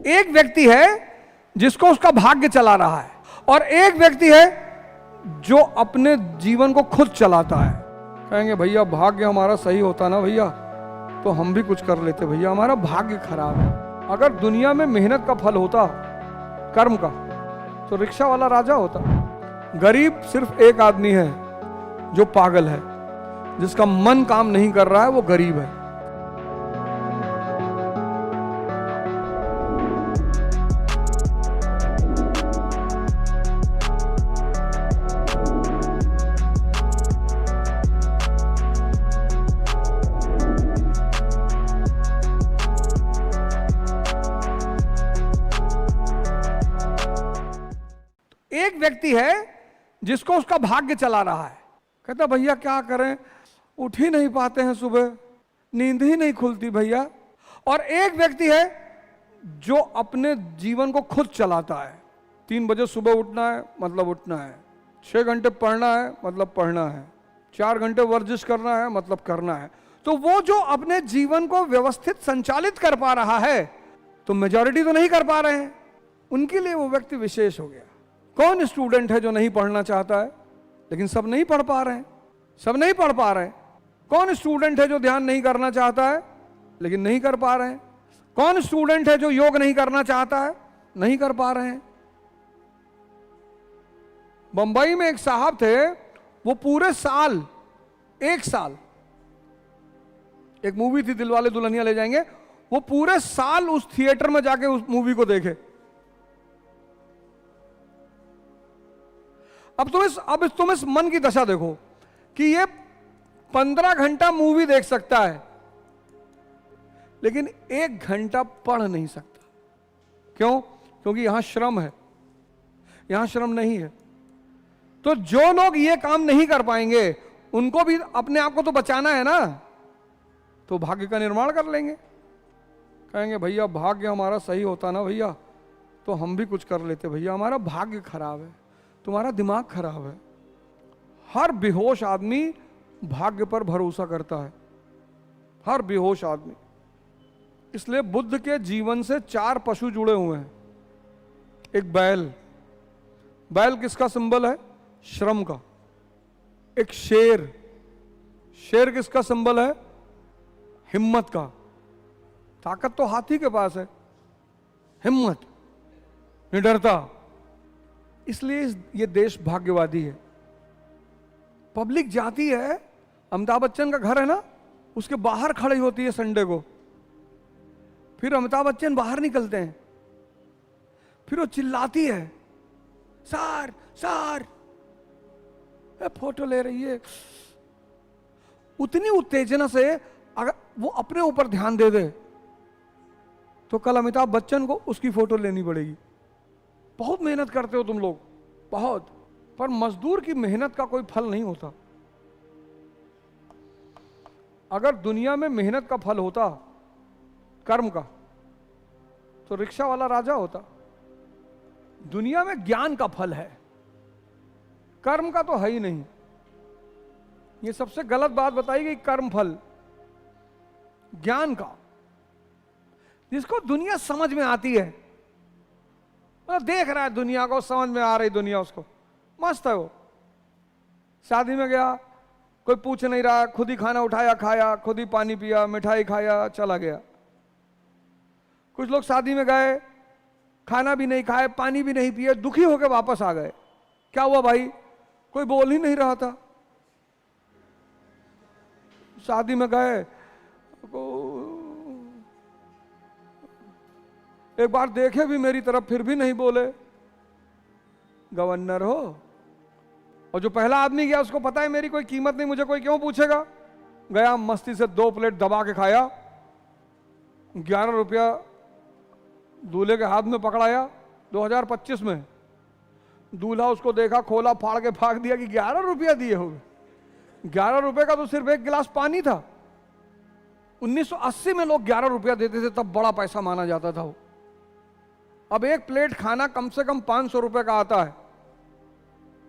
एक व्यक्ति है जिसको उसका भाग्य चला रहा है और एक व्यक्ति है जो अपने जीवन को खुद चलाता है। कहेंगे भैया भाग्य हमारा सही होता ना भैया तो हम भी कुछ कर लेते, भैया हमारा भाग्य खराब है। अगर दुनिया में मेहनत का फल होता, कर्म का, तो रिक्शा वाला राजा होता। गरीब सिर्फ एक आदमी है जो पागल है, जिसका मन काम नहीं कर रहा है, वो गरीब है। एक व्यक्ति है जिसको उसका भाग्य चला रहा है। कहता भैया क्या करें, उठ ही नहीं पाते हैं, सुबह नींद ही नहीं खुलती भैया। और एक व्यक्ति है जो अपने जीवन को खुद चलाता है। 3 बजे सुबह उठना है मतलब उठना है, 6 घंटे पढ़ना है मतलब पढ़ना है, 4 घंटे वर्जिश करना है मतलब करना है। तो वो जो अपने जीवन को व्यवस्थित संचालित कर पा रहा है, तो मेजॉरिटी तो नहीं कर पा रहे हैं, उनके लिए वो व्यक्ति विशेष हो गया। कौन स्टूडेंट है जो नहीं पढ़ना चाहता है, लेकिन सब नहीं पढ़ पा रहे हैं, सब नहीं पढ़ पा रहे हैं। कौन स्टूडेंट है जो ध्यान नहीं करना चाहता है, लेकिन नहीं कर पा रहे हैं। कौन स्टूडेंट है जो योग नहीं करना चाहता है, नहीं कर पा रहे हैं। बंबई में एक साहब थे, वो पूरे साल, एक साल, एक मूवी थी दिलवाले दुल्हनिया ले जाएंगे, वो पूरे साल उस थिएटर में जाके उस मूवी को देखे। अब तुम इस मन की दशा देखो कि ये 15 घंटा मूवी देख सकता है, लेकिन 1 घंटा पढ़ नहीं सकता। क्यों? क्योंकि यहां श्रम है, यहां श्रम नहीं है। तो जो लोग ये काम नहीं कर पाएंगे, उनको भी अपने आप को तो बचाना है ना, तो भाग्य का निर्माण कर लेंगे। कहेंगे भैया भाग्य हमारा सही होता ना भैया तो हम भी कुछ कर लेते, भैया हमारा भाग्य खराब है, तुम्हारा दिमाग खराब है। हर बेहोश आदमी भाग्य पर भरोसा करता है, हर बेहोश आदमी। इसलिए बुद्ध के जीवन से 4 पशु जुड़े हुए हैं। एक बैल, बैल किसका सिंबल है? श्रम का। एक शेर, शेर किसका सिंबल है? हिम्मत का। ताकत तो हाथी के पास है, हिम्मत, निडरता। इसलिए ये देश भाग्यवादी है। पब्लिक जाती है, अमिताभ बच्चन का घर है ना, उसके बाहर खड़ी होती है संडे को, फिर अमिताभ बच्चन बाहर निकलते हैं, फिर वो चिल्लाती है, सर सर, फोटो ले रही है। उतनी उत्तेजना से अगर वो अपने ऊपर ध्यान दे दे तो कल अमिताभ बच्चन को उसकी फोटो लेनी पड़ेगी। बहुत मेहनत करते हो तुम लोग, बहुत, पर मजदूर की मेहनत का कोई फल नहीं होता। अगर दुनिया में मेहनत का फल होता, कर्म का, तो रिक्शा वाला राजा होता। दुनिया में ज्ञान का फल है, कर्म का तो है ही नहीं। ये सबसे गलत बात बताई गई, कर्म फल ज्ञान का, जिसको दुनिया समझ में आती है, देख रहा है दुनिया को, समझ में आ रही दुनिया उसको, मस्त है वो। शादी में गया, कोई पूछ नहीं रहा, खुद ही खाना उठाया खाया, खुद ही पानी पिया, मिठाई खाया, चला गया। कुछ लोग शादी में गए, खाना भी नहीं खाए, पानी भी नहीं पिए, दुखी होकर वापस आ गए। क्या हुआ भाई? कोई बोल ही नहीं रहा था। शादी में गए, एक बार देखे भी मेरी तरफ, फिर भी नहीं बोले। गवर्नर हो, और जो पहला आदमी गया उसको पता है मेरी कोई कीमत नहीं, मुझे कोई क्यों पूछेगा। गया, मस्ती से 2 प्लेट दबा के खाया, 11 रुपया दूल्हे के हाथ में पकड़ाया। 2025 में दूल्हा उसको देखा, खोला, फाड़ के फाड़ दिया कि 11 रुपया दिए हो। 11 रुपए का तो सिर्फ 1 गिलास पानी था। 1980 में लोग 11 रुपया देते थे, तब बड़ा पैसा माना जाता था वो। अब 1 प्लेट खाना कम से कम 500 रुपए का आता है।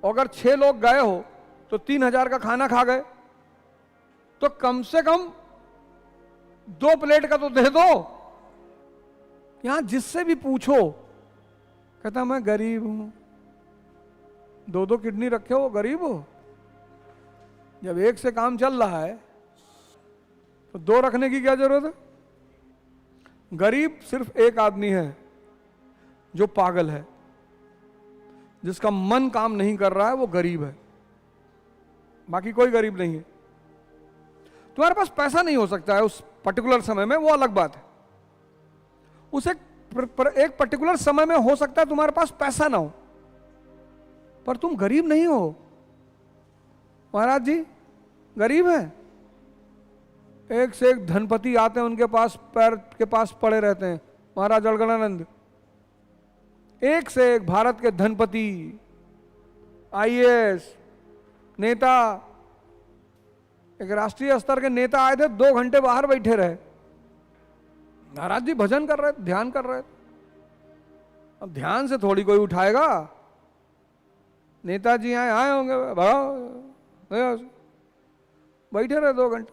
अगर 6 लोग गए हो तो 3000 का खाना खा गए, तो कम से कम 2 प्लेट का तो दे दो। यहां जिससे भी पूछो कहता मैं गरीब हूं। 2 किडनी रखे हो गरीब हो? जब एक से काम चल रहा है तो 2 रखने की क्या जरूरत है? गरीब सिर्फ एक आदमी है जो पागल है, जिसका मन काम नहीं कर रहा है, वो गरीब है, बाकी कोई गरीब नहीं है। तुम्हारे पास पैसा नहीं हो सकता है उस पर्टिकुलर समय में, वो अलग बात है। उस एक पर्टिकुलर समय में हो सकता है तुम्हारे पास पैसा ना हो, पर तुम गरीब नहीं हो। महाराज जी गरीब है, एक से एक धनपति आते हैं, उनके पास पैर के पास पड़े रहते हैं। महाराज अड़गड़ानंद एक से एक भारत के धनपति, आईएएस नेता, एक राष्ट्रीय स्तर के नेता आए थे, 2 घंटे बाहर बैठे रहे। महाराज जी भजन कर रहे थे, ध्यान कर रहे थे। अब ध्यान से थोड़ी कोई उठाएगा। नेताजी आए होंगे, बैठे रहे 2 घंटे।